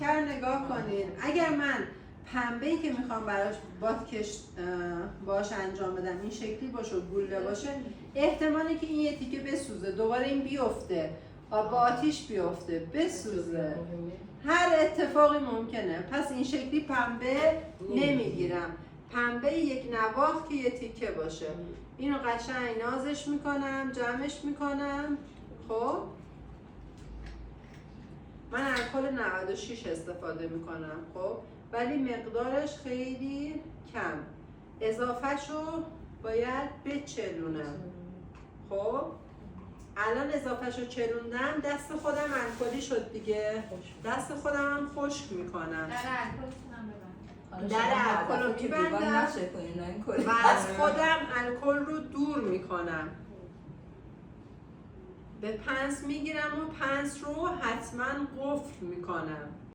شیکر نگاه کنین. اگر من پنبه‌ای که میخوام براش بادکش باش انجام بدم این شکلی باشه و گوله باشه، احتمالی که این یه تیکه بسوزه، دوباره این بیفته، با آتیش بیفته، بسوزه، هر اتفاقی ممکنه. پس این شکلی پنبه نمیگیرم. پنبه یک نواخت که یه تیکه باشه. اینو قشنگ نازش میکنم، جمعش میکنم. خب من الکل 96 استفاده میکنم، خب ولی مقدارش خیلی کم. اضافهشو باید بچلونم. خب الان اضافهشو چلوندم، دست خودم الکلی شد دیگه، دست خودم هم خشک میکنم. در الکل رو میبندم و از خودم الکل رو دور میکنم. به پنس میگیرم و پنس رو حتما قفل میکنم.